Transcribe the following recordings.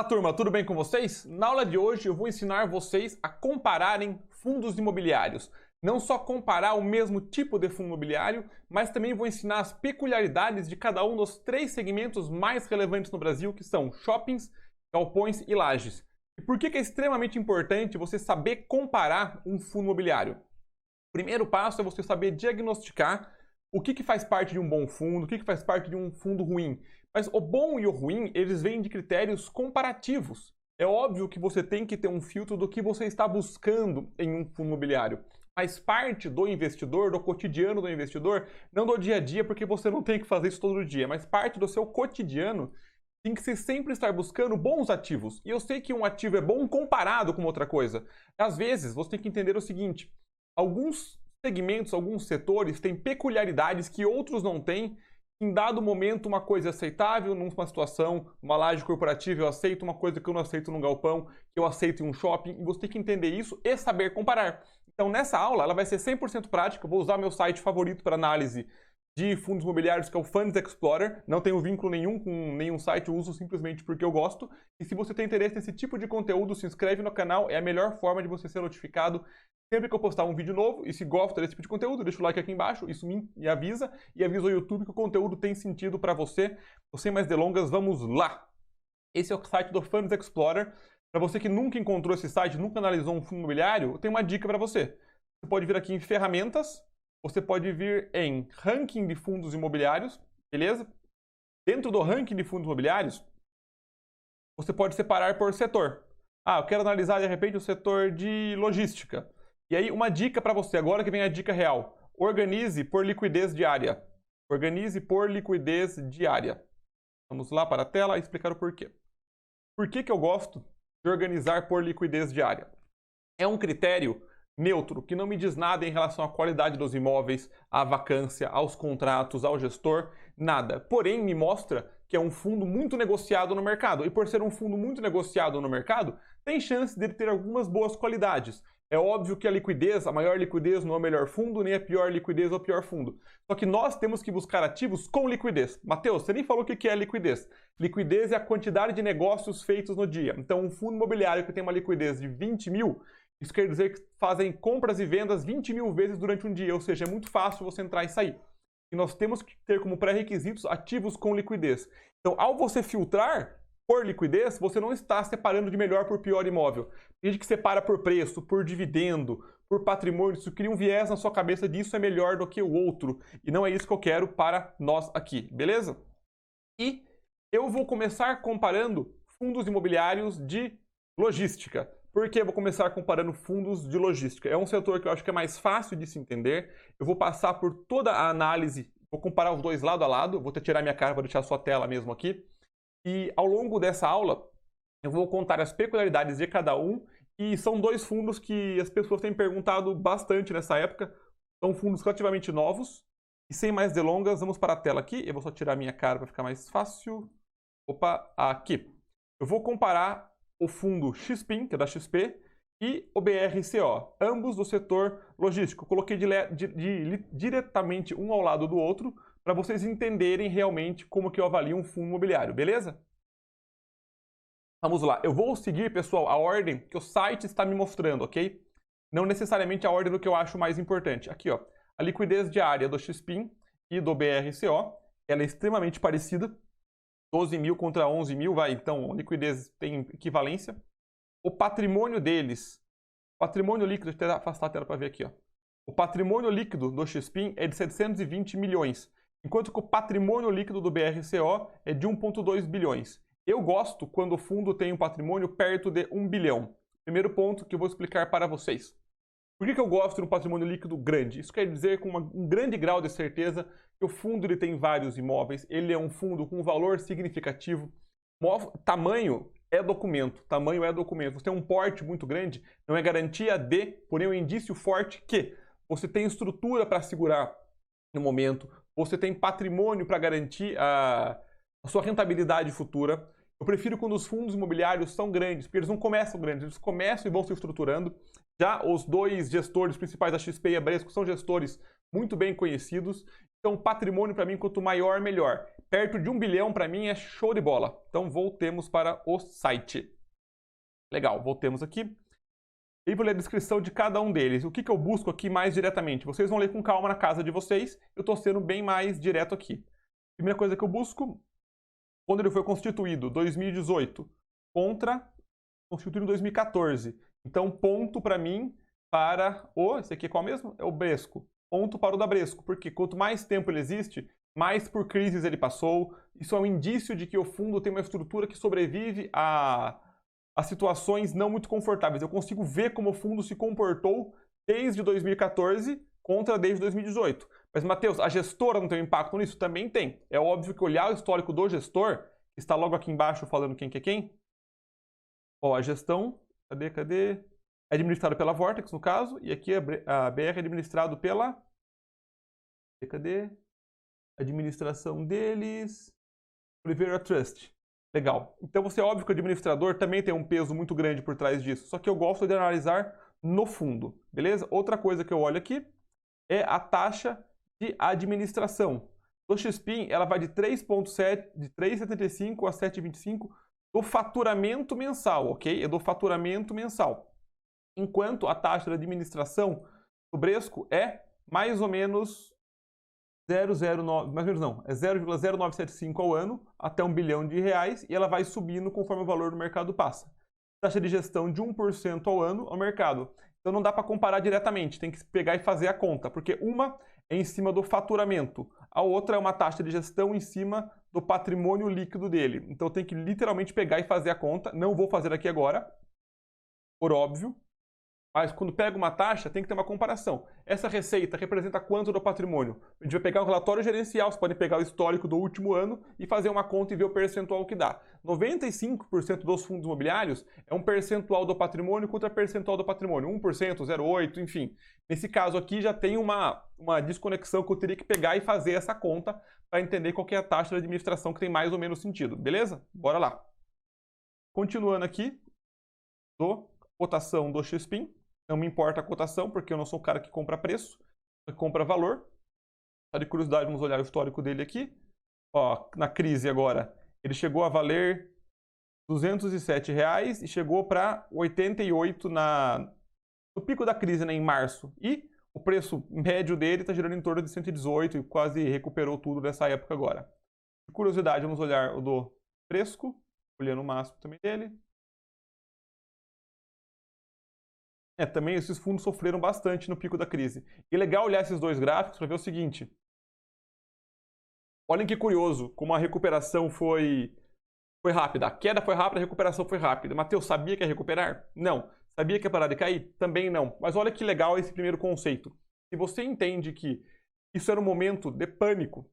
Fala turma, tudo bem com vocês? Na aula de hoje eu vou ensinar vocês a compararem fundos imobiliários. Não só comparar o mesmo tipo de fundo imobiliário, mas também vou ensinar as peculiaridades de cada um dos três segmentos mais relevantes no Brasil, que são shoppings, galpões e lajes. E por que é extremamente importante você saber comparar um fundo imobiliário? O primeiro passo é você saber diagnosticar o que faz parte de um bom fundo, o que faz parte de um fundo ruim. Mas o bom e o ruim, eles vêm de critérios comparativos. É óbvio que você tem que ter um filtro do que você está buscando em um fundo imobiliário. Mas parte do investidor, do cotidiano do investidor, não do dia a dia, porque você não tem que fazer isso todo dia, mas parte do seu cotidiano tem que ser sempre estar buscando bons ativos. E eu sei que um ativo é bom comparado com outra coisa. Às vezes, você tem que entender o seguinte: alguns segmentos, alguns setores têm peculiaridades que outros não têm. Em dado momento, uma coisa é aceitável numa situação, uma laje corporativa eu aceito, uma coisa que eu não aceito num galpão, que eu aceito em um shopping, e você tem que entender isso e saber comparar. Então, nessa aula, ela vai ser 100% prática. Eu vou usar meu site favorito para análise de fundos imobiliários, que é o Funds Explorer. Não tenho vínculo nenhum com nenhum site, eu uso simplesmente porque eu gosto. E se você tem interesse nesse tipo de conteúdo, se inscreve no canal, é a melhor forma de você ser notificado sempre que eu postar um vídeo novo. E se gosta desse tipo de conteúdo, deixa o like aqui embaixo, isso me avisa. E avisa o YouTube que o conteúdo tem sentido para você. Então, sem mais delongas, vamos lá! Esse é o site do Funds Explorer. Para você que nunca encontrou esse site, nunca analisou um fundo imobiliário, eu tenho uma dica para você. Você pode vir aqui em ferramentas, você pode vir em ranking de fundos imobiliários, beleza? Dentro do ranking de fundos imobiliários, você pode separar por setor. Eu quero analisar de repente o setor de logística. E aí uma dica para você, agora que vem a dica real. Organize por liquidez diária. Organize por liquidez diária. Vamos lá para a tela e explicar o porquê. Por que eu gosto de organizar por liquidez diária? É um critério neutro, que não me diz nada em relação à qualidade dos imóveis, à vacância, aos contratos, ao gestor, nada. Porém, me mostra que é um fundo muito negociado no mercado. E por ser um fundo muito negociado no mercado, tem chance dele ter algumas boas qualidades. É óbvio que a liquidez, a maior liquidez não é o melhor fundo, nem a pior liquidez é o pior fundo. Só que nós temos que buscar ativos com liquidez. Mateus, você nem falou o que é liquidez. Liquidez é a quantidade de negócios feitos no dia. Então, um fundo imobiliário que tem uma liquidez de 20 mil, isso quer dizer que fazem compras e vendas 20 mil vezes durante um dia, ou seja, é muito fácil você entrar e sair. E nós temos que ter como pré-requisitos ativos com liquidez. Então, ao você filtrar por liquidez, você não está separando de melhor por pior imóvel. Tem gente que separa por preço, por dividendo, por patrimônio. Isso cria um viés na sua cabeça de isso é melhor do que o outro. E não é isso que eu quero para nós aqui, beleza? E eu vou começar comparando fundos imobiliários de logística. Por que eu vou começar comparando fundos de logística? É um setor que eu acho que é mais fácil de se entender. Eu vou passar por toda a análise, vou comparar os dois lado a lado. Vou tirar minha cara para deixar a sua tela mesmo aqui. E ao longo dessa aula, eu vou contar as peculiaridades de cada um. E são dois fundos que as pessoas têm perguntado bastante nessa época. São fundos relativamente novos. E sem mais delongas, vamos para a tela aqui. Eu vou só tirar minha cara para ficar mais fácil. Opa, aqui. Eu vou comparar o fundo XPIN, que é da XP, e o BRCO, ambos do setor logístico. Coloquei diretamente um ao lado do outro para vocês entenderem realmente como que eu avalio um fundo imobiliário, beleza? Vamos lá. Eu vou seguir, pessoal, a ordem que o site está me mostrando, ok? Não necessariamente a ordem do que eu acho mais importante. Aqui, ó, a liquidez diária do XPIN e do BRCO, ela é extremamente parecida. 12 mil contra 11 mil, vai, então a liquidez tem equivalência. O patrimônio deles, patrimônio líquido, deixa eu afastar a tela para ver aqui, ó. O patrimônio líquido do XPIN é de 720 milhões, enquanto que o patrimônio líquido do BRCO é de 1,2 bilhões. Eu gosto quando o fundo tem um patrimônio perto de 1 bilhão. Primeiro ponto que eu vou explicar para vocês. Por que eu gosto de um patrimônio líquido grande? Isso quer dizer com um grande grau de certeza que o fundo ele tem vários imóveis, ele é um fundo com valor significativo. Tamanho é documento, tamanho é documento. Você tem um porte muito grande, não é garantia de, porém é um indício forte que você tem estrutura para segurar no momento, você tem patrimônio para garantir a sua rentabilidade futura. Eu prefiro quando os fundos imobiliários são grandes, porque eles não começam grandes, eles começam e vão se estruturando. Já os dois gestores principais da XP e a Bresco são gestores muito bem conhecidos Então, patrimônio para mim, quanto maior, melhor. Perto de 1 bilhão, para mim, é show de bola. Então, voltemos para o site. Legal, voltemos aqui. E vou ler a descrição de cada um deles. O que eu busco aqui mais diretamente? Vocês vão ler com calma na casa de vocês. Eu estou sendo bem mais direto aqui. Primeira coisa que eu busco, quando ele foi constituído, 2018, constituído em 2014. Então, ponto para mim para o... Esse aqui é qual mesmo? É o Bresco. Ponto para o da Bresco, porque quanto mais tempo ele existe, mais por crises ele passou. Isso é um indício de que o fundo tem uma estrutura que sobrevive a situações não muito confortáveis. Eu consigo ver como o fundo se comportou desde 2014 contra desde 2018. Mas, Matheus, a gestora não tem um impacto nisso? Também tem. É óbvio que olhar o histórico do gestor, que está logo aqui embaixo falando quem que é quem. Ó, a gestão, cadê? É administrado pela Vortex, no caso, e aqui a BR é administrado pela... Cadê? Administração deles... Rivera Trust. Legal. Então, você é óbvio que o administrador também tem um peso muito grande por trás disso, só que eu gosto de analisar no fundo, beleza? Outra coisa que eu olho aqui é a taxa de administração. Do XPIN, ela vai de 3,75 a 7,25 do faturamento mensal, ok? É do faturamento mensal. Enquanto a taxa de administração do Bresco é mais ou menos 0,09, mais ou menos não, é 0,0975 ao ano, até R$1 bilhão, e ela vai subindo conforme o valor do mercado passa. Taxa de gestão de 1% ao ano ao mercado. Então não dá para comparar diretamente, tem que pegar e fazer a conta, porque uma é em cima do faturamento, a outra é uma taxa de gestão em cima do patrimônio líquido dele. Então tem que literalmente pegar e fazer a conta, não vou fazer aqui agora, por óbvio. Mas quando pega uma taxa, tem que ter uma comparação. Essa receita representa quanto do patrimônio? A gente vai pegar um relatório gerencial, você pode pegar o histórico do último ano e fazer uma conta e ver o percentual que dá. 95% dos fundos imobiliários é um percentual do patrimônio contra percentual do patrimônio. 1%, 0,8%, enfim. Nesse caso aqui já tem uma desconexão que eu teria que pegar e fazer essa conta para entender qual que é a taxa de administração que tem mais ou menos sentido. Beleza? Bora lá. Continuando aqui, cotação do XPIN. Não me importa a cotação, porque eu não sou o cara que compra preço, que compra valor. Só de curiosidade, vamos olhar o histórico dele aqui. Ó, na crise agora, ele chegou a valer R$207 e chegou para 88 no pico da crise, né, em março. E o preço médio dele está girando em torno de 118 e quase recuperou tudo nessa época agora. De curiosidade, vamos olhar o do Bresco, olhando o máximo também dele. Também esses fundos sofreram bastante no pico da crise. E é legal olhar esses dois gráficos para ver o seguinte. Olhem que curioso, como a recuperação foi rápida. A queda foi rápida, a recuperação foi rápida. Matheus, sabia que ia recuperar? Não. Sabia que ia parar de cair? Também não. Mas olha que legal esse primeiro conceito. Se você entende que isso era um momento de pânico,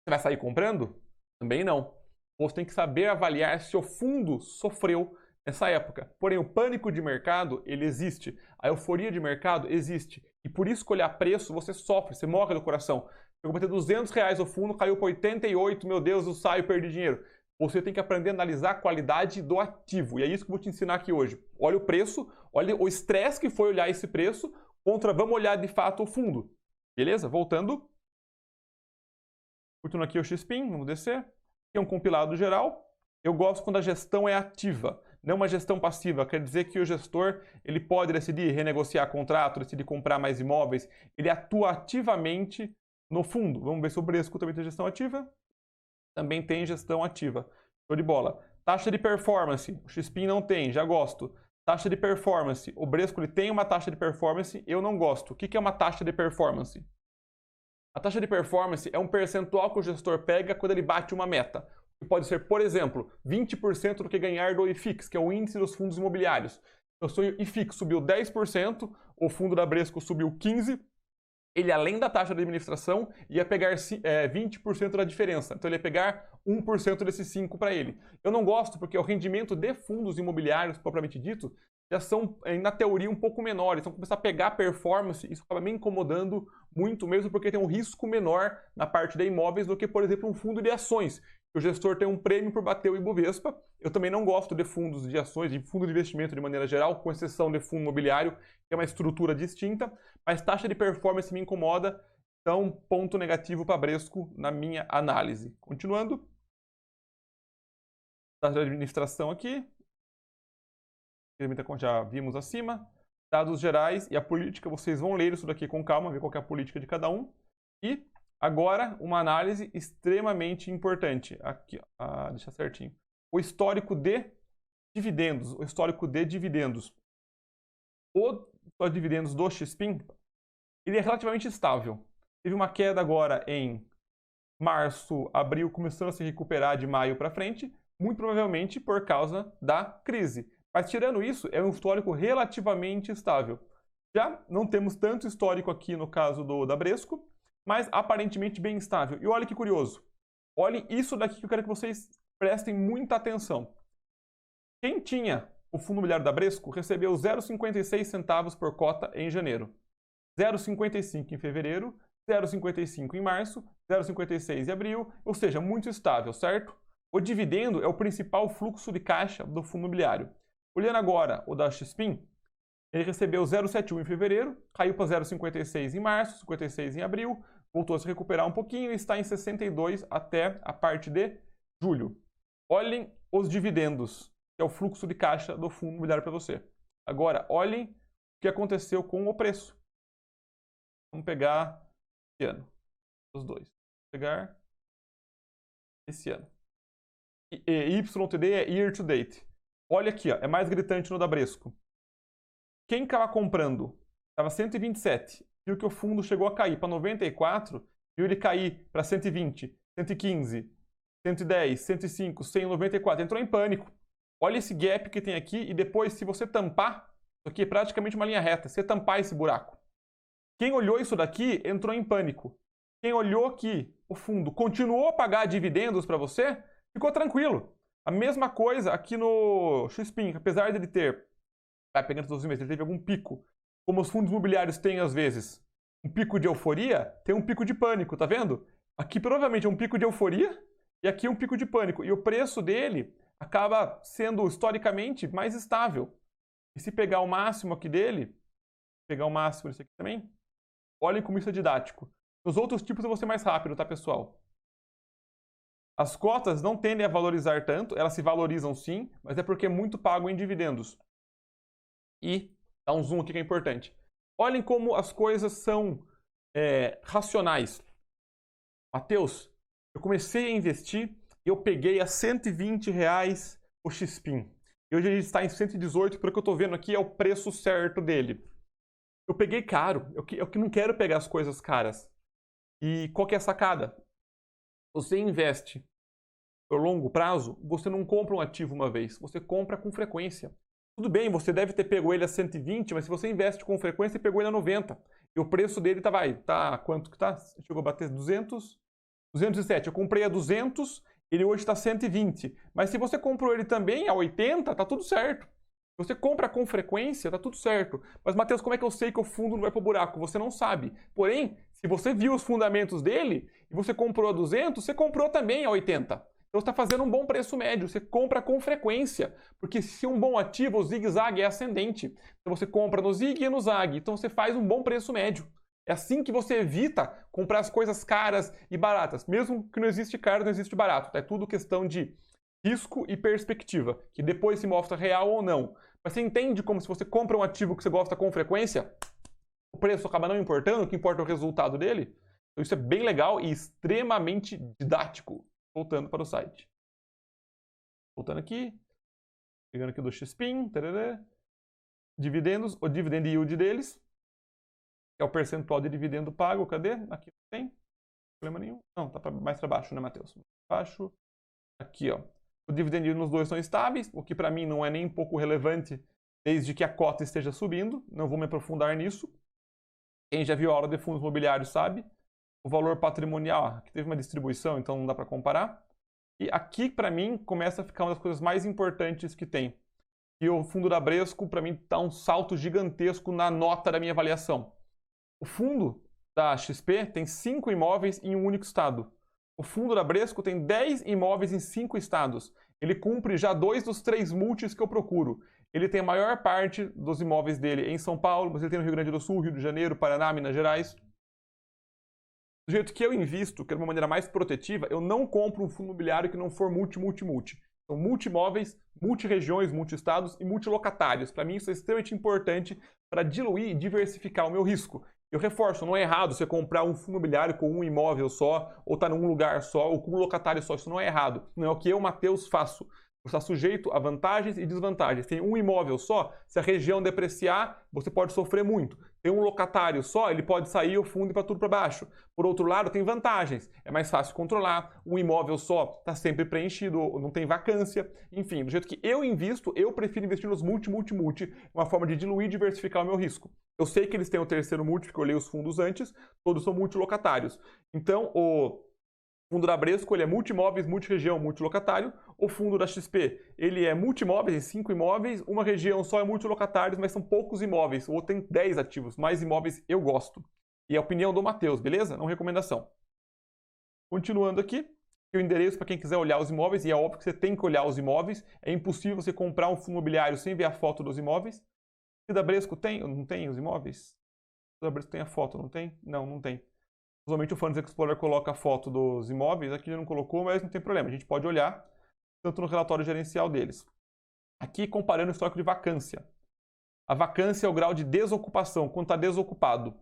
você vai sair comprando? Também não. Você tem que saber avaliar se o fundo sofreu nessa época. Porém, o pânico de mercado, ele existe. A euforia de mercado existe. E por isso que olhar preço, você sofre, você morre do coração. Eu vou ter R$200 o fundo, caiu para 88, meu Deus, eu saio, perdi dinheiro. Você tem que aprender a analisar a qualidade do ativo. E é isso que eu vou te ensinar aqui hoje. Olha o preço, olha o estresse que foi olhar esse preço, contra vamos olhar de fato o fundo. Beleza? Voltando. Continuando aqui o XPIN, vamos descer. Aqui é um compilado geral. Eu gosto quando a gestão é ativa. Não uma gestão passiva, quer dizer que o gestor ele pode decidir renegociar contrato, decidir comprar mais imóveis, ele atua ativamente no fundo. Vamos ver se o Bresco também tem gestão ativa. Também tem gestão ativa. Show de bola. Taxa de performance, o XPIN não tem, já gosto. Taxa de performance, o Bresco ele tem uma taxa de performance, eu não gosto. O que é uma taxa de performance? A taxa de performance é um percentual que o gestor pega quando ele bate uma meta. Pode ser, por exemplo, 20% do que ganhar do IFIX, que é o índice dos fundos imobiliários. Então, se o IFIX subiu 10%, o fundo da Bresco subiu 15%, ele, além da taxa de administração, ia pegar 20% da diferença. Então, ele ia pegar 1% desses 5% para ele. Eu não gosto porque o rendimento de fundos imobiliários, propriamente dito, já são, na teoria, um pouco menores. Então, começar a pegar performance, isso acaba me incomodando muito mesmo, porque tem um risco menor na parte de imóveis do que, por exemplo, um fundo de ações. O gestor tem um prêmio por bater o Ibovespa. Eu também não gosto de fundos de ações, de fundo de investimento de maneira geral, com exceção de fundo imobiliário, que é uma estrutura distinta. Mas taxa de performance me incomoda. Então, ponto negativo para Bresco na minha análise. Continuando. Taxa de administração aqui. Como já vimos acima. Dados gerais e a política, vocês vão ler isso daqui com calma, ver qual que é a política de cada um. E agora, uma análise extremamente importante. Aqui, ó, deixa certinho. O histórico de dividendos. O histórico de dividendos. O histórico de dividendos do XPIN, ele é relativamente estável. Teve uma queda agora em março, abril, começando a se recuperar de maio para frente, muito provavelmente por causa da crise. Mas tirando isso, é um histórico relativamente estável. Já não temos tanto histórico aqui no caso da Bresco, mas aparentemente bem estável. E olha que curioso. Olhem isso daqui que eu quero que vocês prestem muita atenção. Quem tinha o fundo imobiliário da Bresco recebeu 0,56 centavos por cota em janeiro, 0,55 em fevereiro, 0,55 em março, 0,56 em abril, ou seja, muito estável, certo? O dividendo é o principal fluxo de caixa do fundo imobiliário. Olhando agora o da XPIN, ele recebeu 0,71 em fevereiro, caiu para 0,56 em março, 56 em abril, voltou a se recuperar um pouquinho e está em 62 até a parte de julho. Olhem os dividendos, que é o fluxo de caixa do fundo imobiliário para você. Agora, olhem o que aconteceu com o preço. Vamos pegar esse ano, os dois. Vou pegar esse ano. YTD é Year to Date. Olha aqui, ó, é mais gritante no da Bresco. Quem estava comprando estava 127, viu que o fundo chegou a cair para 94, viu ele cair para 120, 115, 110, 105, 100, 94, entrou em pânico. Olha esse gap que tem aqui e depois, se você tampar, isso aqui é praticamente uma linha reta, você tampar esse buraco. Quem olhou isso daqui entrou em pânico. Quem olhou que o fundo continuou a pagar dividendos para você, ficou tranquilo. A mesma coisa aqui no XPIN, apesar de ele ter, vai pegando todos os meses, ele teve algum pico, como os fundos imobiliários têm às vezes, um pico de euforia, tem um pico de pânico, tá vendo? Aqui provavelmente é um pico de euforia e aqui é um pico de pânico. E o preço dele acaba sendo historicamente mais estável. E se pegar o máximo aqui dele, pegar o máximo desse aqui também, olhem como isso é didático. Nos outros tipos eu vou ser mais rápido, tá, pessoal? As cotas não tendem a valorizar tanto, elas se valorizam sim, mas é porque é muito pago em dividendos. E dá um zoom aqui que é importante. Olhem como as coisas são racionais. Matheus, eu comecei a investir e eu peguei a R$120 o XPIN. E hoje ele está em 118, pelo que eu estou vendo aqui é o preço certo dele. Eu peguei caro, eu que não quero pegar as coisas caras. E qual que é a sacada? Você investe por longo prazo, você não compra um ativo uma vez, você compra com frequência. Tudo bem, você deve ter pego ele a 120, mas se você investe com frequência, você pegou ele a 90. E o preço dele tá quanto que tá? Chegou a bater 200? 207. Eu comprei a 200, ele hoje está 120. Mas se você comprou ele também a 80, tá tudo certo. Se você compra com frequência, tá tudo certo. Mas, Matheus, como é que eu sei que o fundo não vai pro buraco? Você não sabe. Porém, se você viu os fundamentos dele e você comprou a 200, você comprou também a 80. Então você está fazendo um bom preço médio, você compra com frequência, porque se um bom ativo, o zigue-zague é ascendente. Então você compra no zigue e no zague, então você faz um bom preço médio. É assim que você evita comprar as coisas caras e baratas. Mesmo que não existe caro, não existe barato. É tudo questão de risco e perspectiva, que depois se mostra real ou não. Mas você entende como se você compra um ativo que você gosta com frequência, o preço acaba não importando, o que importa é o resultado dele? Então isso é bem legal e extremamente didático. Voltando para o site. Voltando aqui. Pegando aqui do XPIN. Tarará. Dividendos. O dividend yield deles. Que é o percentual de dividendo pago. Cadê? Aqui não tem. Problema nenhum. Não, tá mais para baixo, né, Matheus? Baixo. Aqui, ó. O dividend yield nos dois são estáveis, o que para mim não é nem um pouco relevante, desde que a cota esteja subindo. Não vou me aprofundar nisso. Quem já viu a aula de fundos imobiliários sabe. O valor patrimonial, aqui teve uma distribuição, então não dá para comparar. E aqui, para mim, começa a ficar uma das coisas mais importantes que tem. E o fundo da Bresco, para mim, dá um salto gigantesco na nota da minha avaliação. O fundo da XP tem 5 imóveis em um único estado. O fundo da Bresco tem 10 imóveis em 5 estados. Ele cumpre já 2 dos 3 multis que eu procuro. Ele tem a maior parte dos imóveis dele em São Paulo, mas ele tem no Rio Grande do Sul, Rio de Janeiro, Paraná, Minas Gerais. Do jeito que eu invisto, que é de uma maneira mais protetiva, eu não compro um fundo imobiliário que não for multi. São multimóveis, multiregiões, multiestados e multilocatários. Para mim isso é extremamente importante para diluir e diversificar o meu risco. Eu reforço, não é errado você comprar um fundo imobiliário com um imóvel só, ou estar num lugar só, ou com um locatário só. Isso não é errado. Não é o que eu, Matheus, faço. Você está sujeito a vantagens e desvantagens. Tem um imóvel só, se a região depreciar, você pode sofrer muito. Tem um locatário só, ele pode sair o fundo e para tudo para baixo. Por outro lado, tem vantagens. É mais fácil controlar. Um imóvel só está sempre preenchido, não tem vacância. Enfim, do jeito que eu invisto, eu prefiro investir nos multi. Uma forma de diluir e diversificar o meu risco. Eu sei que eles têm o terceiro multi, porque eu olhei os fundos antes, todos são multilocatários. Então, o fundo da Bresco, ele é multimóveis, multiregião, multilocatário. O fundo da XP, ele é multimóveis, 5 imóveis. Uma região só é multilocatários, mas são poucos imóveis. O outro tem 10 ativos. Mais imóveis eu gosto. E é a opinião do Matheus, beleza? Não recomendação. Continuando aqui, o endereço para quem quiser olhar os imóveis. E é óbvio que você tem que olhar os imóveis. É impossível você comprar um fundo imobiliário sem ver a foto dos imóveis. O da Bresco tem? Não tem os imóveis? O da Bresco tem a foto, não tem? Não, não tem. Usualmente o Funds Explorer coloca a foto dos imóveis, aqui ele não colocou, mas não tem problema, a gente pode olhar tanto no relatório gerencial deles. Aqui comparando o histórico de vacância. A vacância é o grau de desocupação, quando está desocupado.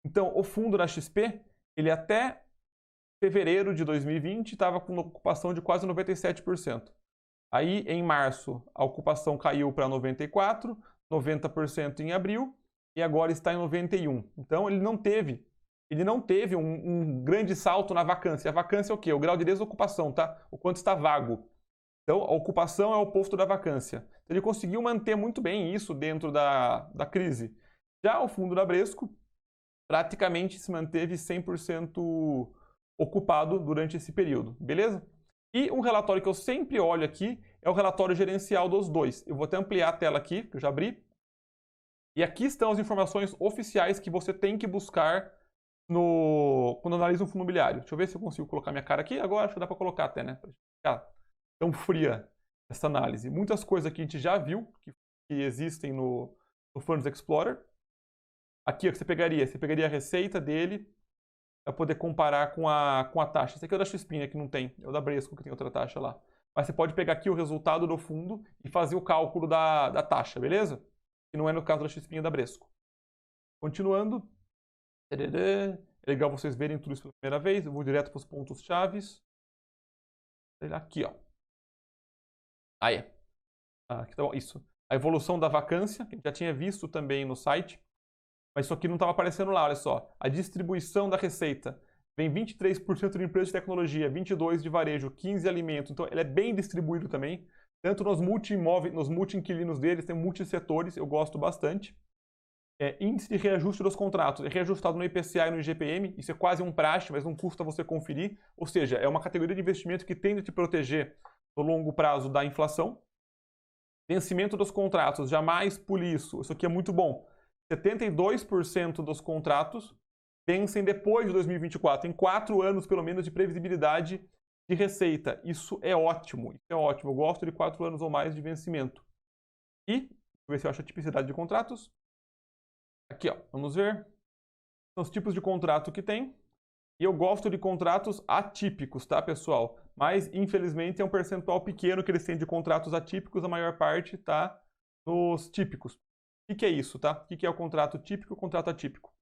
Então, o fundo da XP, ele até fevereiro de 2020 estava com uma ocupação de quase 97%. Aí, em março, a ocupação caiu para 94%, 90% em abril, e agora está em 91%. Então, ele não teve um grande salto na vacância. A vacância é o quê? O grau de desocupação, tá? O quanto está vago. Então, a ocupação é o oposto da vacância. Ele conseguiu manter muito bem isso dentro da crise. Já o fundo da Bresco praticamente se manteve 100% ocupado durante esse período, beleza? E um relatório que eu sempre olho aqui é o relatório gerencial dos dois. Eu vou até ampliar a tela aqui, que eu já abri. E aqui estão as informações oficiais que você tem que buscar quando analisa um fundo imobiliário. Deixa eu ver se eu consigo colocar minha cara aqui. Agora acho que dá para colocar até, né? Pra ficar tão fria essa análise. Muitas coisas aqui a gente já viu que existem no Funds Explorer. Aqui, o que você pegaria? Você pegaria a receita dele para poder comparar com a taxa. Esse aqui é o da XP, que não tem. É o da Bresco, que tem outra taxa lá. Mas você pode pegar aqui o resultado do fundo e fazer o cálculo da taxa, beleza? Que não é no caso da XP e da Bresco. Continuando. É legal vocês verem tudo isso pela primeira vez. Eu vou direto para os pontos chaves. Aqui, ó. Aí. Aqui tá bom. Isso. A evolução da vacância, que a gente já tinha visto também no site. Mas isso aqui não estava aparecendo lá, olha só. A distribuição da receita. Vem 23% de empresas de tecnologia, 22% de varejo, 15% de alimento. Então, ele é bem distribuído também. Tanto nos multi-imóveis, nos multi-inquilinos deles, tem multissetores, eu gosto bastante. Índice de reajuste dos contratos. É reajustado no IPCA e no IGPM. Isso é quase um praxe, mas não custa você conferir. Ou seja, é uma categoria de investimento que tende a te proteger no longo prazo da inflação. Vencimento dos contratos. Jamais pule isso. Isso aqui é muito bom. 72% dos contratos vencem depois de 2024. Tem 4 anos, pelo menos, de previsibilidade de receita. Isso é ótimo. Isso é ótimo. Eu gosto de 4 anos ou mais de vencimento. E, deixa eu ver se eu acho a tipicidade de contratos. Aqui, ó, vamos ver. São os tipos de contrato que tem. E eu gosto de contratos atípicos, tá, pessoal? Mas, infelizmente, é um percentual pequeno que eles têm de contratos atípicos. A maior parte está nos típicos. O que é isso, tá? O que é o contrato típico e o contrato atípico?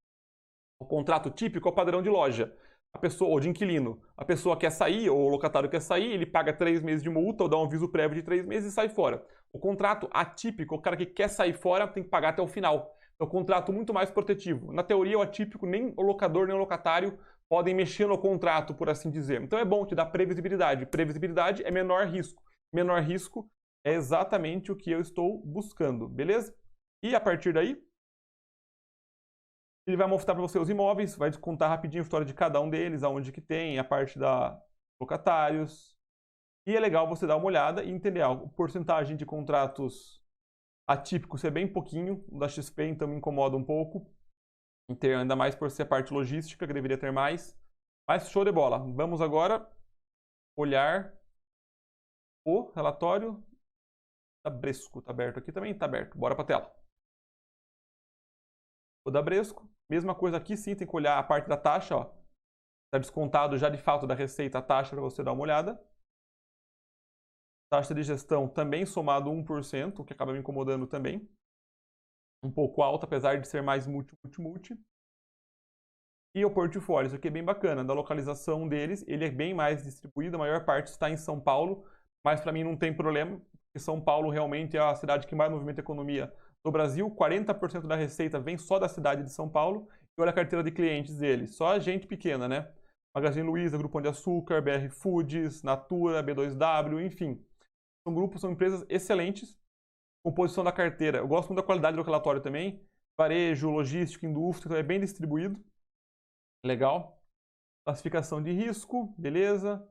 O contrato típico é o padrão de loja. A pessoa, ou de inquilino. A pessoa quer sair, ou o locatário quer sair, ele paga 3 meses de multa ou dá um aviso prévio de 3 meses e sai fora. O contrato atípico, o cara que quer sair fora tem que pagar até o final. É um contrato muito mais protetivo. Na teoria, o atípico, nem o locador nem o locatário podem mexer no contrato, por assim dizer. Então é bom te dar previsibilidade. Previsibilidade é menor risco. Menor risco é exatamente o que eu estou buscando, beleza? E a partir daí, ele vai mostrar para você os imóveis, vai contar rapidinho a história de cada um deles, aonde que tem, a parte da locatários. E é legal você dar uma olhada e entender algo. Porcentagem de contratos atípicos é bem pouquinho, o da XP então me incomoda um pouco. Ainda mais por ser a parte logística, que deveria ter mais. Mas show de bola. Vamos agora olhar o relatório da Bresco. Está aberto aqui também? Está aberto. Bora para a tela. O da Bresco, mesma coisa aqui, sim, tem que olhar a parte da taxa, ó. Está descontado já de fato da receita a taxa para você dar uma olhada. Taxa de gestão também somado 1%, o que acaba me incomodando também. Um pouco alta, apesar de ser mais multi. E o portfólio, isso aqui é bem bacana. Da localização deles, ele é bem mais distribuído, a maior parte está em São Paulo, mas para mim não tem problema, porque São Paulo realmente é a cidade que mais movimenta a economia do Brasil. 40% da receita vem só da cidade de São Paulo. E olha a carteira de clientes deles, só gente pequena, né? Magazine Luiza, Grupo Pão de Açúcar, BR Foods, Natura, B2W, enfim. São empresas excelentes. Composição da carteira, eu gosto muito da qualidade do relatório também. Varejo, logística, indústria, então é bem distribuído. Legal. Classificação de risco, beleza.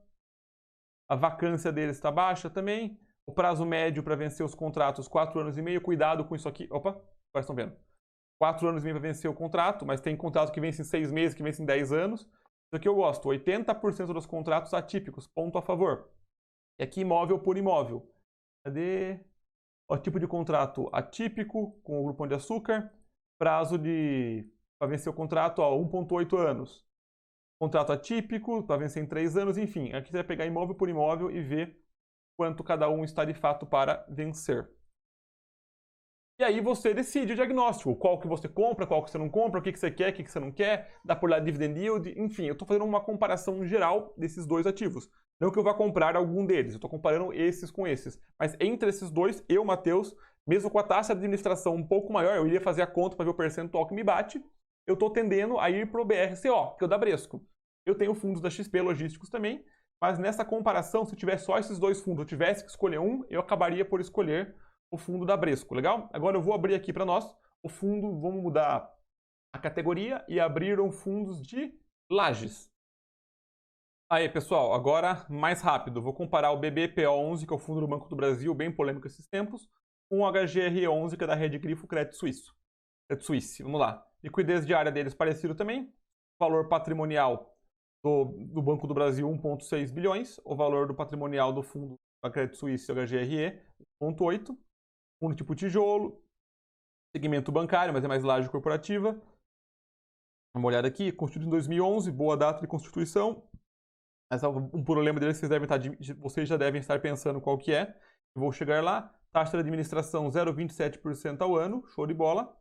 A vacância deles está baixa também. O prazo médio para vencer os contratos, 4 anos e meio. Cuidado com isso aqui. Opa, agora estão vendo. 4 anos e meio para vencer o contrato, mas tem contrato que vence em 6 meses, que vence em 10 anos. Isso aqui eu gosto. 80% dos contratos atípicos, ponto a favor. E aqui imóvel por imóvel. Cadê? O tipo de contrato atípico, com o Grupo Pão de Açúcar. Prazo para vencer o contrato, 1,8 anos. Contrato atípico, para vencer em 3 anos, enfim. Aqui você vai pegar imóvel por imóvel e ver quanto cada um está de fato para vencer. E aí você decide o diagnóstico, qual que você compra, qual que você não compra, o que você quer, o que você não quer, dá por lá dividend yield, enfim, eu estou fazendo uma comparação geral desses dois ativos. Não que eu vá comprar algum deles, eu estou comparando esses com esses. Mas entre esses dois, eu, Matheus, mesmo com a taxa de administração um pouco maior, eu iria fazer a conta para ver o percentual que me bate, eu estou tendendo a ir para o BRCO, que é o da Bresco. Eu tenho fundos da XP Logísticos também, mas nessa comparação, se eu tivesse só esses dois fundos, eu tivesse que escolher um, eu acabaria por escolher o fundo da Bresco, legal? Agora eu vou abrir aqui para nós o fundo, vamos mudar a categoria e abriram fundos de lajes. Aí, pessoal, agora mais rápido, vou comparar o BBPO11, que é o fundo do Banco do Brasil, bem polêmico esses tempos, com o HGRE11, que é da Rede Grifo Crédito Suisse. Vamos lá. Liquidez diária deles parecido também. Valor patrimonial do Banco do Brasil, 1,6 bilhões. O valor do patrimonial do fundo da Crédito Suisse, HGRE, 1,8. Fundo tipo tijolo, segmento bancário, mas é mais laje corporativa. Uma olhada aqui, constituído em 2011, boa data de constituição. Mas um problema deles vocês já devem estar pensando qual que é. Eu vou chegar lá. Taxa de administração 0,27% ao ano, show de bola.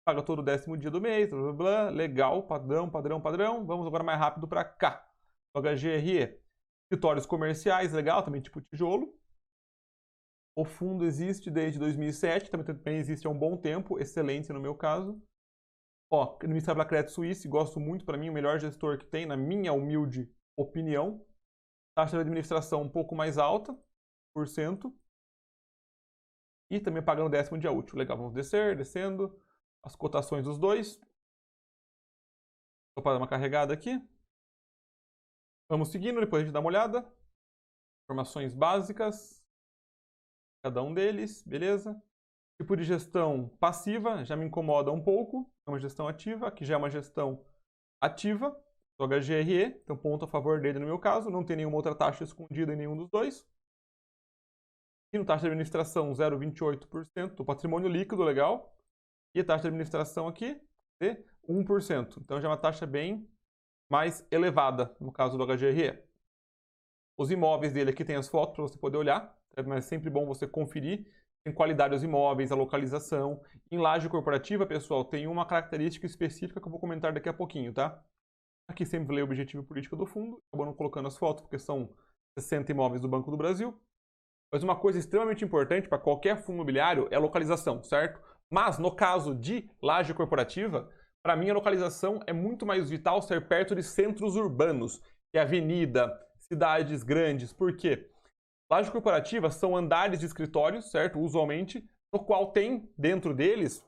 Paga todo o 10º dia do mês, blá, blá, blá. Legal, padrão. Vamos agora mais rápido para cá. O HGRE. Escritórios comerciais, legal, também tipo tijolo. O fundo existe desde 2007, também existe há um bom tempo, excelente no meu caso. Ó, administrado pela Crédito Suisse, gosto muito, para mim, o melhor gestor que tem, na minha humilde opinião. Taxa de administração um pouco mais alta, por cento. E também pagando 10º dia útil. Legal, vamos descendo. As cotações dos dois. Vou dar uma carregada aqui. Vamos seguindo, depois a gente dá uma olhada. Informações básicas. Cada um deles, beleza? Tipo de gestão passiva, já me incomoda um pouco. É uma gestão ativa, aqui já é uma gestão ativa. O HGRE, então ponto a favor dele no meu caso. Não tem nenhuma outra taxa escondida em nenhum dos dois. E no taxa de administração 0,28%. O patrimônio líquido, legal. E a taxa de administração aqui de 1%. Então já é uma taxa bem mais elevada no caso do HGRE. Os imóveis dele aqui tem as fotos para você poder olhar. Mas é sempre bom você conferir. Tem qualidade dos imóveis, a localização. Em laje corporativa, pessoal, tem uma característica específica que eu vou comentar daqui a pouquinho, tá? Aqui sempre lê o objetivo político do fundo. Acabou não colocando as fotos, porque são 60 imóveis do Banco do Brasil. Mas uma coisa extremamente importante para qualquer fundo imobiliário é a localização, certo? Mas no caso de laje corporativa, para mim a localização é muito mais vital ser perto de centros urbanos, que é avenida, cidades grandes. Por quê? Laje corporativa são andares de escritórios, certo? Usualmente, no qual tem dentro deles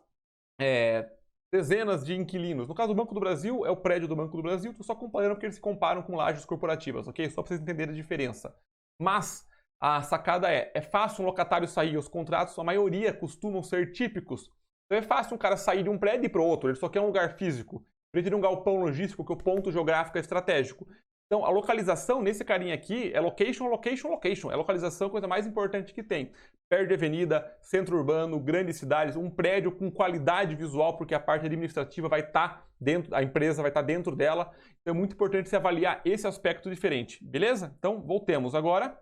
dezenas de inquilinos. No caso do Banco do Brasil, é o prédio do Banco do Brasil. Estou só comparando porque eles se comparam com lajes corporativas, ok? Só para vocês entenderem a diferença. Mas a sacada é fácil um locatário sair. Os contratos, a maioria, costumam ser típicos. Então é fácil um cara sair de um prédio e ir para outro. Ele só quer um lugar físico. Ele quer um galpão logístico, que o ponto geográfico é estratégico. Então, a localização nesse carinha aqui é location, location, location. É a localização, a coisa mais importante que tem. Perto de avenida, centro urbano, grandes cidades, um prédio com qualidade visual, porque a parte administrativa vai estar dentro, a empresa vai estar dentro dela. Então, é muito importante você avaliar esse aspecto diferente, beleza? Então, voltemos agora,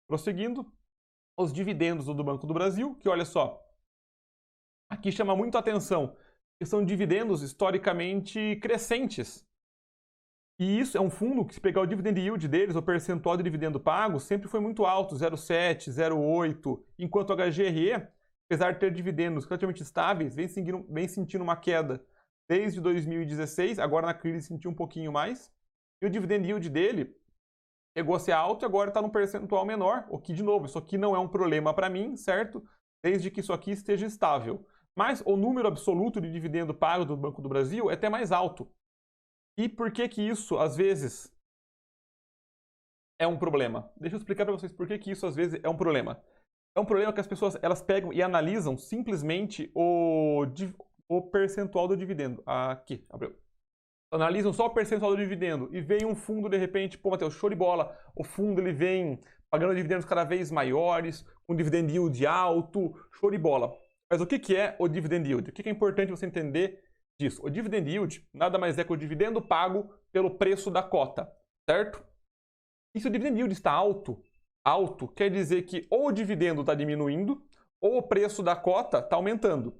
prosseguindo, os dividendos do Banco do Brasil, que olha só, aqui chama muito a atenção, que são dividendos historicamente crescentes. E isso é um fundo que, se pegar o dividend yield deles, o percentual de dividendo pago, sempre foi muito alto, 0,7, 0,8, enquanto o HGRE, apesar de ter dividendos relativamente estáveis, vem sentindo uma queda desde 2016, agora na crise sentiu um pouquinho mais, e o dividend yield dele chegou a ser alto e agora está num percentual menor, o que, de novo, isso aqui não é um problema para mim, certo? Desde que isso aqui esteja estável. Mas o número absoluto de dividendo pago do Banco do Brasil é até mais alto. E por que que isso, às vezes, é um problema? Deixa eu explicar para vocês por que que isso, às vezes, é um problema. É um problema que as pessoas elas pegam e analisam simplesmente o percentual do dividendo. Aqui, abriu. Analisam só o percentual do dividendo e vem um fundo, de repente, pô, Matheus, show de bola. O fundo ele vem pagando dividendos cada vez maiores, com dividend yield alto, show de bola. Mas o que que é o dividend yield? O que que é importante você entender disso? O dividend yield nada mais é que o dividendo pago pelo preço da cota, certo? E se o dividend yield está alto quer dizer que ou o dividendo está diminuindo ou o preço da cota está aumentando.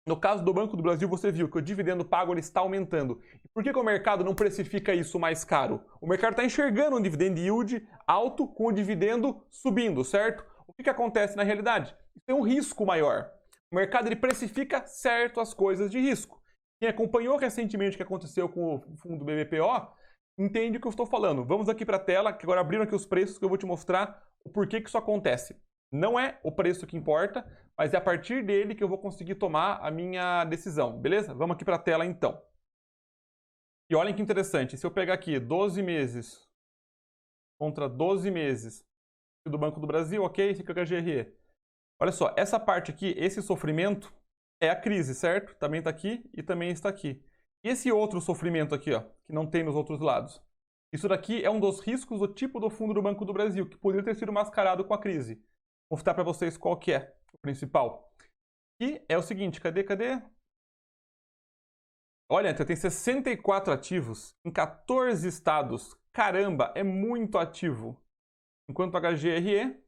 No caso do Banco do Brasil, você viu que o dividendo pago ele está aumentando. E por que que o mercado não precifica isso mais caro? O mercado está enxergando um dividend yield alto com o dividendo subindo, certo? O que que acontece na realidade? Tem um risco maior. O mercado ele precifica certo as coisas de risco. Quem acompanhou recentemente o que aconteceu com o fundo BBPO, entende o que eu estou falando. Vamos aqui para a tela, que agora abriram aqui os preços, que eu vou te mostrar o porquê que isso acontece. Não é o preço que importa, mas é a partir dele que eu vou conseguir tomar a minha decisão, beleza? Vamos aqui para a tela então. E olhem que interessante, se eu pegar aqui 12 meses contra 12 meses do Banco do Brasil, ok? Esse aqui é o HGRE. Olha só, essa parte aqui, esse sofrimento, é a crise, certo? Também está aqui e também está aqui. E esse outro sofrimento aqui, ó, que não tem nos outros lados. Isso daqui é um dos riscos do tipo do fundo do Banco do Brasil, que poderia ter sido mascarado com a crise. Vou mostrar para vocês qual que é o principal. E é o seguinte, cadê? Olha, então tem 64 ativos em 14 estados. Caramba, é muito ativo. Enquanto o HGRE,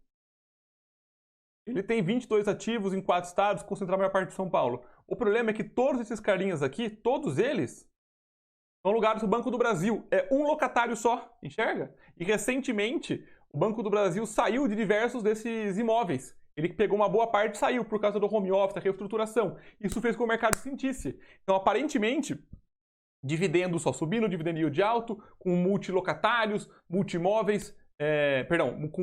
ele tem 22 ativos em 4 estados, concentrado na maior parte de São Paulo. O problema é que todos esses carinhas aqui, todos eles, são lugares do Banco do Brasil. É um locatário só, enxerga? E recentemente, o Banco do Brasil saiu de diversos desses imóveis. Ele pegou uma boa parte e saiu por causa do home office, da reestruturação. Isso fez com que o mercado sentisse. Então, aparentemente, dividendo só subindo, dividendo yield alto, com multilocatários, com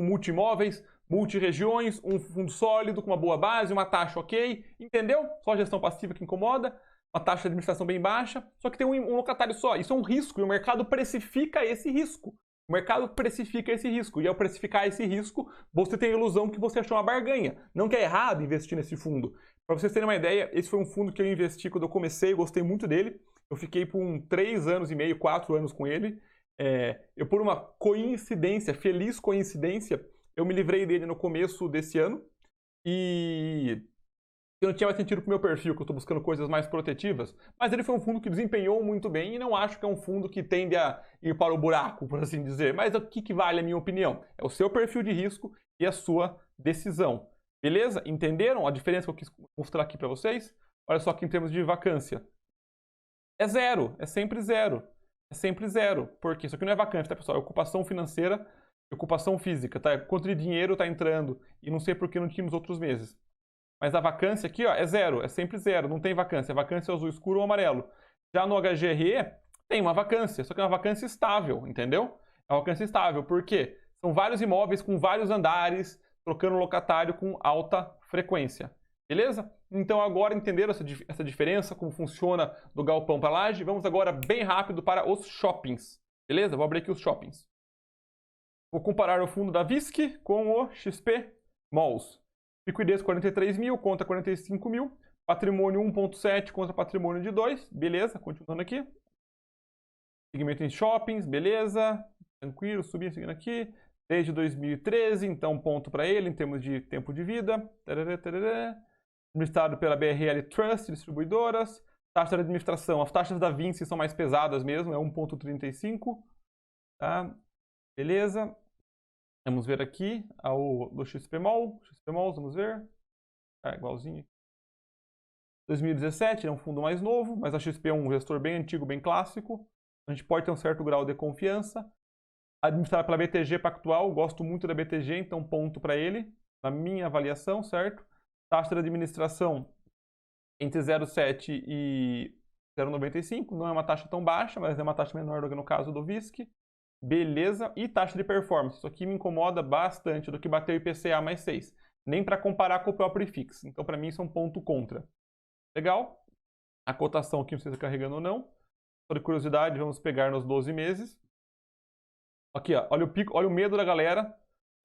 multimóveis, multiregiões, um fundo sólido, com uma boa base, uma taxa ok, entendeu? Só a gestão passiva que incomoda, uma taxa de administração bem baixa, só que tem um locatário só. Isso é um risco e o mercado precifica esse risco. O mercado precifica esse risco. E ao precificar esse risco, você tem a ilusão que você achou uma barganha. Não que é errado investir nesse fundo. Para vocês terem uma ideia, esse foi um fundo que eu investi quando eu comecei, gostei muito dele. Eu fiquei por 3 anos e meio, 4 anos com ele. Eu, por uma coincidência, feliz coincidência, eu me livrei dele no começo desse ano. E eu não tinha mais sentido pro meu perfil, que eu estou buscando coisas mais protetivas, mas ele foi um fundo que desempenhou muito bem e não acho que é um fundo que tende a ir para o buraco, por assim dizer. Mas o que vale a minha opinião? É o seu perfil de risco e a sua decisão. Beleza? Entenderam a diferença que eu quis mostrar aqui para vocês? Olha só aqui em termos de vacância. É zero, é sempre zero. É sempre zero. Por quê? Isso aqui não é vacância, tá, pessoal? É ocupação financeira e ocupação física, tá? Quanto de dinheiro está entrando e não sei por que não tinha nos outros meses. Mas a vacância aqui, ó, é zero, é sempre zero, não tem vacância. A vacância é azul escuro ou amarelo. Já no HGRE, tem uma vacância, só que é uma vacância estável, entendeu? É uma vacância estável, por quê? São vários imóveis com vários andares, trocando locatário com alta frequência. Beleza? Então agora entenderam essa diferença, como funciona do galpão para a laje? Vamos agora bem rápido para os shoppings. Beleza? Vou abrir aqui os shoppings. Vou comparar o fundo da VISC com o XP Malls. Liquidez 43 mil contra 45 mil. Patrimônio 1,7 contra patrimônio de 2. Beleza, continuando aqui. Segmento em shoppings, beleza. Tranquilo, subindo, seguindo aqui. Desde 2013, então ponto para ele em termos de tempo de vida. Tarará, tarará. Administrado pela BRL Trust, distribuidoras. Taxa de administração, as taxas da Vinci são mais pesadas mesmo, é 1,35. Tá? Beleza. Vamos ver aqui do XPMOL. XPMOL, vamos ver. Igualzinho. 2017 é um fundo mais novo, mas a XP é um gestor bem antigo, bem clássico. A gente pode ter um certo grau de confiança. Administrado pela BTG Pactual, gosto muito da BTG, então ponto para ele, na minha avaliação, certo? Taxa de administração entre 0,7 e 0,95, não é uma taxa tão baixa, mas é uma taxa menor do que no caso do VISC. Beleza. E taxa de performance, isso aqui me incomoda bastante do que bater o IPCA mais 6. Nem para comparar com o próprio IFIX, então para mim isso é um ponto contra. Legal? A cotação aqui, não sei se está carregando ou não. Só de curiosidade, vamos pegar nos 12 meses. Aqui, ó, olha o pico, olha o medo da galera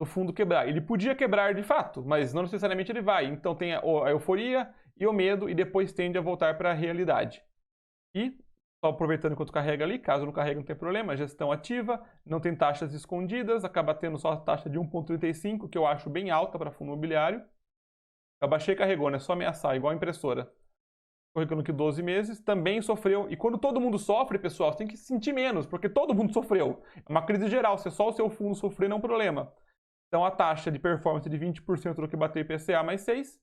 do fundo quebrar. Ele podia quebrar de fato, mas não necessariamente ele vai. Então tem a euforia e o medo e depois tende a voltar para a realidade. E, só aproveitando enquanto carrega ali, caso não carregue não tem problema, gestão ativa, não tem taxas escondidas, acaba tendo só a taxa de 1,35, que eu acho bem alta para fundo imobiliário. Eu baixei e carregou, né? Só ameaçar, igual a impressora. Corrigando aqui 12 meses, também sofreu. E quando todo mundo sofre, pessoal, você tem que sentir menos, porque todo mundo sofreu. É uma crise geral, se só o seu fundo sofrer não é um problema. Então a taxa de performance de 20% do que bateu IPCA mais 6.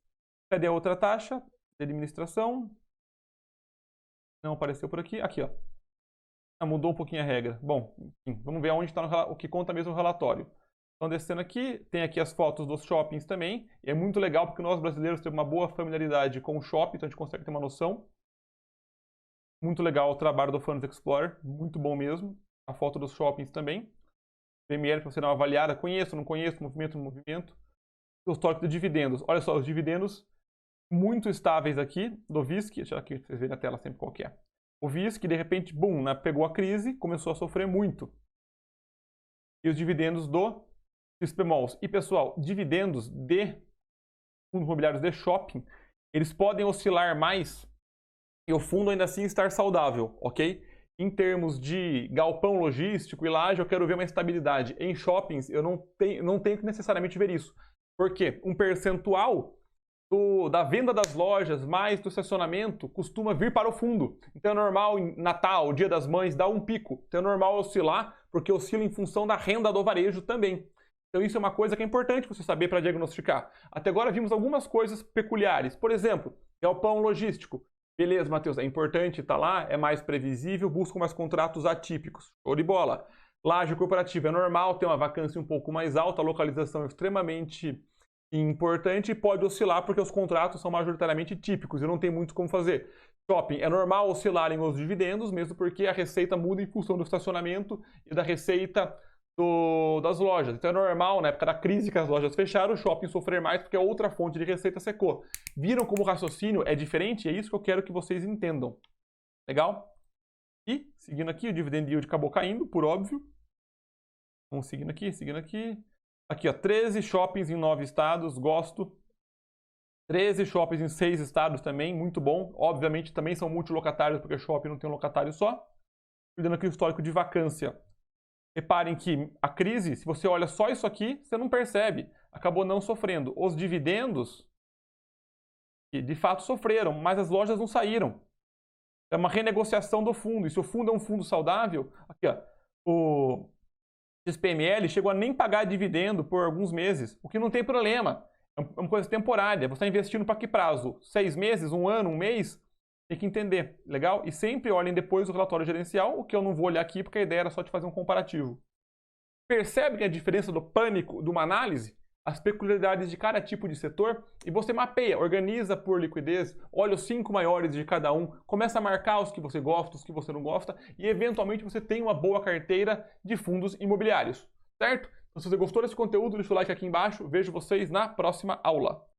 Cadê a outra taxa de administração? Não apareceu por aqui. Aqui, ó. Mudou um pouquinho a regra. Bom, enfim, vamos ver onde está o que conta mesmo o relatório. Então, descendo aqui, tem aqui as fotos dos shoppings também. E é muito legal porque nós brasileiros temos uma boa familiaridade com o shopping, então a gente consegue ter uma noção. Muito legal o trabalho do Funds Explorer, muito bom mesmo. A foto dos shoppings também. PML para você dar uma avaliada, conheço, não conheço, movimento, não movimento. O histórico de dividendos. Olha só, os dividendos muito estáveis aqui do VISC. Deixa eu aqui, vocês verem na tela sempre qual que é. O VISC, de repente, bum, né, pegou a crise, começou a sofrer muito. E os dividendos do XPMOLs. E, pessoal, dividendos de fundos imobiliários de shopping, eles podem oscilar mais e o fundo ainda assim estar saudável, ok? Em termos de galpão logístico e laje, eu quero ver uma estabilidade. Em shoppings, eu não tenho que necessariamente ver isso. Por quê? Um percentual da venda das lojas mais do estacionamento costuma vir para o fundo. Então é normal em Natal, Dia das Mães, dar um pico. Então é normal oscilar, porque oscila em função da renda do varejo também. Então isso é uma coisa que é importante você saber para diagnosticar. Até agora vimos algumas coisas peculiares. Por exemplo, galpão logístico. Beleza, Matheus, é importante, tá lá, é mais previsível, busca mais contratos atípicos. Show de bola. Laje corporativa é normal, tem uma vacância um pouco mais alta, a localização é extremamente importante e pode oscilar porque os contratos são majoritariamente típicos e não tem muito como fazer. Shopping, é normal oscilarem os dividendos, mesmo porque a receita muda em função do estacionamento e da receita das lojas. Então é normal, na época da crise que as lojas fecharam, o shopping sofrer mais porque a outra fonte de receita secou. Viram como o raciocínio é diferente? É isso que eu quero que vocês entendam. Legal? E, seguindo aqui, o dividend yield acabou caindo, por óbvio. Vamos seguindo aqui, seguindo aqui. Aqui, ó, 13 shoppings em 9 estados, gosto. 13 shoppings em 6 estados também, muito bom. Obviamente também são multilocatários, porque shopping não tem um locatário só. Cuidando aqui o histórico de vacância. Reparem que a crise, se você olha só isso aqui, você não percebe. Acabou não sofrendo. Os dividendos, que de fato sofreram, mas as lojas não saíram. É uma renegociação do fundo. E se o fundo é um fundo saudável, aqui ó, o XPML chegou a nem pagar dividendo por alguns meses, o que não tem problema. É uma coisa temporária. Você está investindo para que prazo? 6 meses, 1 ano, 1 mês? Tem que entender, legal? E sempre olhem depois o relatório gerencial, o que eu não vou olhar aqui porque a ideia era só de fazer um comparativo. Percebem a diferença do pânico de uma análise? As peculiaridades de cada tipo de setor? E você mapeia, organiza por liquidez, olha os 5 maiores de cada um, começa a marcar os que você gosta, os que você não gosta e eventualmente você tem uma boa carteira de fundos imobiliários, certo? Então, se você gostou desse conteúdo, deixa o like aqui embaixo. Vejo vocês na próxima aula.